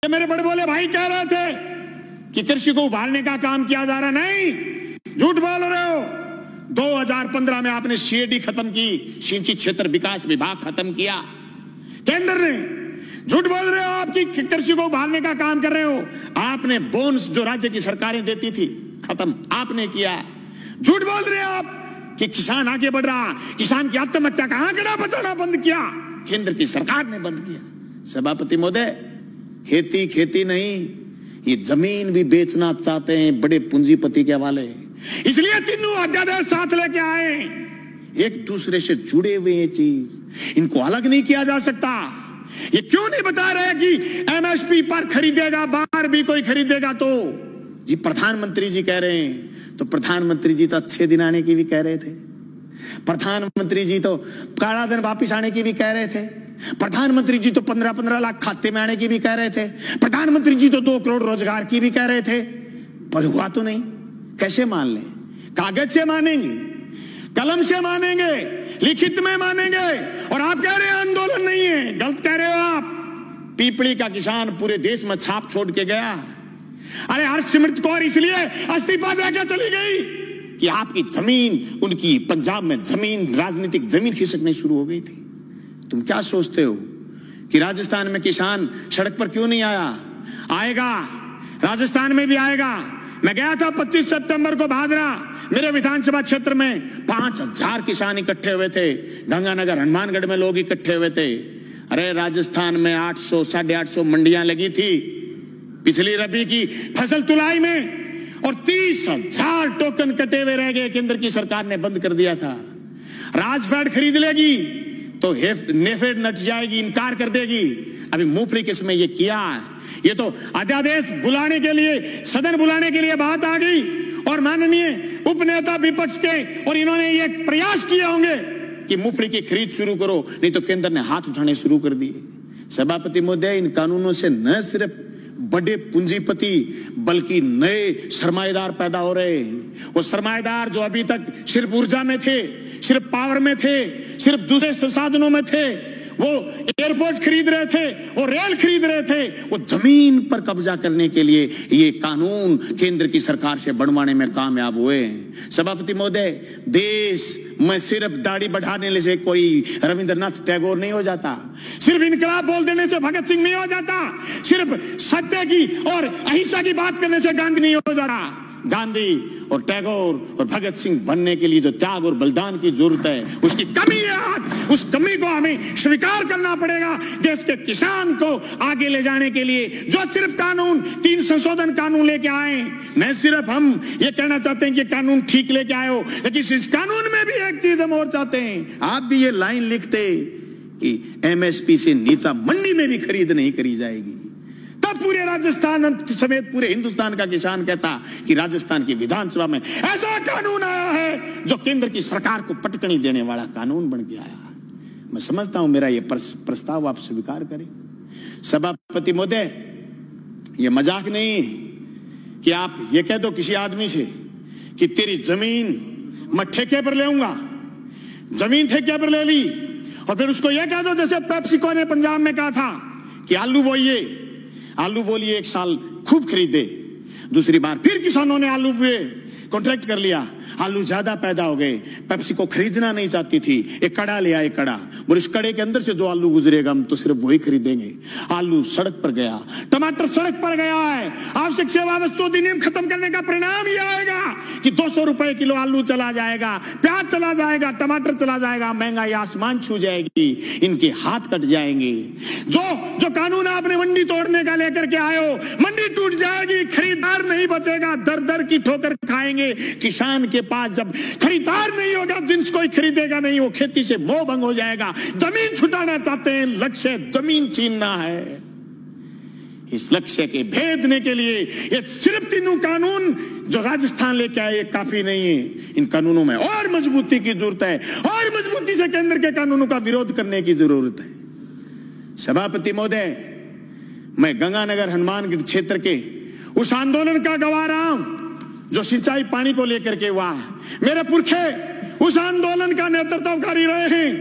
मेरे बड़े बोले भाई कह रहे थे कि कृषि को उभारने का काम किया जा रहा, नहीं, झूठ बोल रहे हो। 2015 में आपने सीएडी खत्म की, सिंचित क्षेत्र विकास विभाग खत्म किया केंद्र ने। झूठ बोल रहे हो, आपकी कृषि को उभारने का काम कर रहे हो। आपने बोनस जो राज्य की सरकारें देती थी खत्म आपने किया। झूठ बोल रहे हो आप कि किसान आगे बढ़ रहा, किसान की आत्महत्या का आंकड़ा बताना बंद किया केंद्र की सरकार ने बंद किया। सभापति महोदय, खेती खेती नहीं, ये जमीन भी बेचना चाहते हैं बड़े पूंजीपति के हवाले, इसलिए तीनों अध्यादेश साथ लेके आए। एक दूसरे से जुड़े हुए ये चीज, इनको अलग नहीं किया जा सकता। ये क्यों नहीं बता रहे कि एमएसपी पर खरीदेगा, बाहर भी कोई खरीदेगा तो जी प्रधानमंत्री जी कह रहे हैं, तो प्रधानमंत्री जी तो अच्छे दिन आने की भी कह रहे थे, प्रधानमंत्री जी तो काला धन वापिस आने की भी कह रहे थे, प्रधानमंत्री जी तो 15-15 लाख खाते में आने की भी कह रहे थे, प्रधानमंत्री जी तो 2 करोड़ रोजगार की भी कह रहे थे, पर हुआ तो नहीं। कैसे मान लें? कागज से मानेंगे, कलम से मानेंगे, लिखित में मानेंगे, और आप कह रहे हैं आंदोलन नहीं है। गलत कह रहे हो आप। पीपली का किसान पूरे देश में छाप छोड़ के गया। अरे हरसिमरत कौर इसलिए इस्तीफा देकर चली गई कि आपकी जमीन, उनकी पंजाब में जमीन, राजनीतिक जमीन खिसकनी शुरू हो गई थी। तुम क्या सोचते हो कि राजस्थान में किसान सड़क पर क्यों नहीं आया? आएगा, राजस्थान में भी आएगा। मैं गया था 25 सितंबर को भादरा, मेरे विधानसभा क्षेत्र में 5000 किसान इकट्ठे हुए थे। गंगानगर हनुमानगढ़ में लोग इकट्ठे हुए थे। अरे राजस्थान में 800 850 मंडियां लगी थी पिछली रबी की फसल तुलाई में, और 30,000 टोकन कटे हुए रह गए। केंद्र की सरकार ने बंद कर दिया था। राजफेड खरीद लेगी तो नेफेड नट जाएगी, इनकार कर देगी। अभी मूंगफली किस में ये किया, ये तो अध्यादेश बुलाने के लिए, सदन बुलाने के लिए बात आ गई, और माननीय उपनेता विपक्ष के और इन्होंने ये प्रयास किए होंगे कि मूंगफली की खरीद शुरू करो, नहीं तो केंद्र ने हाथ उठाने शुरू कर दिए। सभापति महोदय, इन कानूनों से न सिर्फ बड़े पूंजीपति बल्कि नए सरमाएदार पैदा हो रहे हैं। वो सरमाएदार जो अभी तक सिर्फ ऊर्जा में थे, सिर्फ पावर में थे, सिर्फ दूसरे संसाधनों में थे, वो एयरपोर्ट खरीद रहे थे, वो रेल खरीद रहे थे, वो जमीन पर कब्जा करने के लिए ये कानून केंद्र की सरकार से बनवाने में कामयाब हुए हैं। सभापति महोदय, देश में सिर्फ दाढ़ी बढ़ाने से कोई रविंद्रनाथ टैगोर नहीं हो जाता, सिर्फ इनकलाब बोल देने से भगत सिंह नहीं हो जाता, सिर्फ सत्य की और अहिंसा की बात करने से गांधी नहीं हो जाता। गांधी और टैगोर और भगत सिंह बनने के लिए जो त्याग और बलिदान की जरूरत है, उसकी कमी है आज। उस कमी को हमें स्वीकार करना पड़ेगा। देश के किसान को आगे ले जाने के लिए जो सिर्फ कानून, 3 संशोधन कानून लेके आए, न सिर्फ हम ये कहना चाहते हैं कि कानून ठीक लेके आए हो, लेकिन इस कानून में भी एक चीज हम और चाहते हैं। आप भी ये लाइन लिखते कि एमएसपी से नीचा मंडी में भी खरीद नहीं करी जाएगी, तब पूरे राजस्थान समेत पूरे हिंदुस्तान का किसान कहता कि राजस्थान की विधानसभा में ऐसा कानून आया है जो केंद्र की सरकार को पटकनी देने वाला कानून बन के आया। मैं समझता हूं मेरा ये प्रस्ताव आप स्वीकार करें। सभापति महोदय, ये मजाक नहीं कि आप ये कह दो किसी आदमी से कि तेरी जमीन मैं ठेके पर लेऊंगा, जमीन ठेके पर ले ली, और फिर उसको ये कह दो जैसे पेप्सिको ने पंजाब में कहा था कि आलू बोइए, आलू बोलिए, 1 साल खूब खरीदे, दूसरी बार फिर किसानों ने आलू बोए, कॉन्ट्रैक्ट कर लिया, आलू ज्यादा पैदा हो गए, पेप्सी को खरीदना नहीं चाहती थी, एक कड़ा ले आए, कड़ा, और इस कड़े के अंदर से जो आलू गुजरेगा हम तो सिर्फ वही खरीदेंगे। आलू सड़क पर गया, टमाटर सड़क पर गया है। आवश्यक सेवा वस्तु अधिनियम खत्म करने का परिणाम यह आएगा कि 200 रुपए किलो आलू चला जाएगा, प्याज चला जाएगा, टमाटर चला जाएगा, महंगाई आसमान छू जाएगी, इनके हाथ कट जाएंगे। जो कानून आपने मंडी तोड़ने का लेकर के आए हो, मंडी टूट जाएगी, खरीदार नहीं बचेगा, दर दर की ठोकर खाएंगे। किसान के पास जब खरीदार नहीं होगा, जिन्स कोई खरीदेगा नहीं, वो खेती से मोह भंग हो जाएगा। जमीन छुटाना चाहते हैं, लक्ष्य जमीन छीनना है। इस लक्ष्य के भेदने के लिए ये सिर्फ तीनों कानून जो राजस्थान लेके आए काफी नहीं है, इन कानूनों में और मजबूती की जरूरत है, और मजबूती से केंद्र के कानूनों का विरोध करने की जरूरत है। सभापति महोदय, मैं गंगानगर हनुमानगढ़ क्षेत्र के उस आंदोलन का गवाह रहा हूं जो सिंचाई पानी को लेकर के हुआ है। मेरे पुरखे उस आंदोलन का नेतृत्वकारी रहे हैं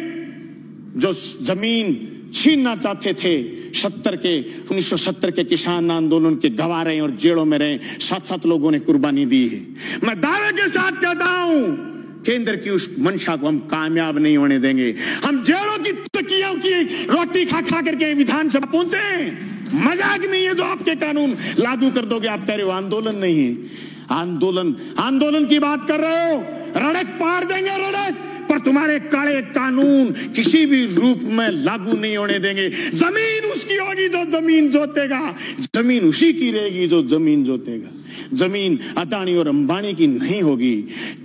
जो जमीन छीनना चाहते थे, 1970 के किसान आंदोलन के गवाह रहे और जेलों में रहे, 7-7 लोगों ने कुर्बानी दी है। मैं दावे के साथ कहता हूं, केंद्र की उस मंशा को हम कामयाब नहीं होने देंगे। हम जेलों की चक्कियों की रोटी खा खा करके विधानसभा पहुंचे। मजाक नहीं है जो आपके कानून लागू कर दोगे। आप कह रहे हो आंदोलन नहीं है, आंदोलन की बात कर रहे हो, रड़क पार देंगे रड़क, पर तुम्हारे काले कानून किसी भी रूप में लागू नहीं होने देंगे। जमीन उसकी होगी जो जमीन जोतेगा, जमीन उसी की रहेगी जो जमीन जोतेगा। जमीन अदानी और अंबानी की नहीं होगी,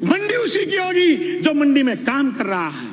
मंडी उसी की होगी जो मंडी में काम कर रहा है।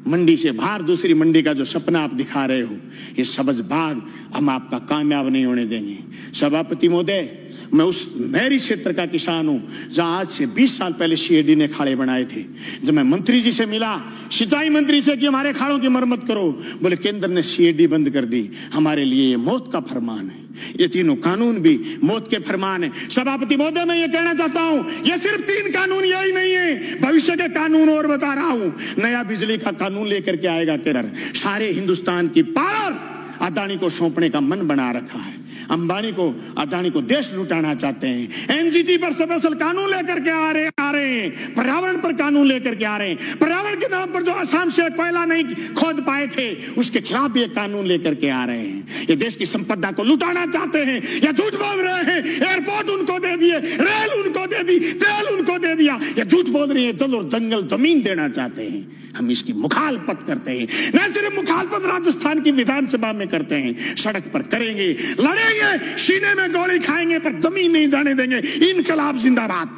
मंडी से बाहर दूसरी मंडी का जो सपना आप दिखा रहे हो, ये सब्ज बाग हम आपका कामयाब नहीं होने देंगे। सभापति महोदय, मैं उस मेरी क्षेत्र का किसान हूं जहां आज से 20 साल पहले सीएडी ने खाड़े बनाए थे। जब मैं मंत्री जी से मिला, सिंचाई मंत्री से कि हमारे खाड़ों की मरम्मत करो, बोले केंद्र ने सीएडी बंद कर दी, हमारे लिए ये मौत का फरमान है। ये तीनों कानून भी मौत के फरमान है। सभापति महोदय, मैं ये कहना चाहता हूं, ये सिर्फ 3 कानून यही नहीं है, भविष्य के कानून और बता रहा हूं। नया बिजली का कानून लेकर के आएगा केंद्र। सारे हिंदुस्तान की पावर अदानी को सौंपने का मन बना रखा है। अंबानी को, अदानी को देश लुटाना चाहते हैं। एनजीटी पर स्पेशल कानून लेकर के आ रहे हैं। पर्यावरण पर कानून लेकर के आ रहे हैं। पर्यावरण के नाम पर जो असम से कोयला नहीं खोद पाए थे, उसके खिलाफ भी एक कानून लेकर के आ रहे हैं। ये देश की संपदा को लुटाना चाहते हैं या झूठ बोल रहे हैं। एयरपोर्ट उनको दे दिए, रेल उनको दे दी, तेल उनको दे दिया, या झूठ बोल रहे हैं जल और जंगल जमीन देना चाहते हैं। हम इसकी मुखालफत करते हैं। न सिर्फ मुखालफत राजस्थान की विधानसभा में करते हैं, सड़क पर करेंगे, लड़ेंगे, सीने में गोली खाएंगे, पर जमीन नहीं जाने देंगे। इनकलाब जिंदाबाद।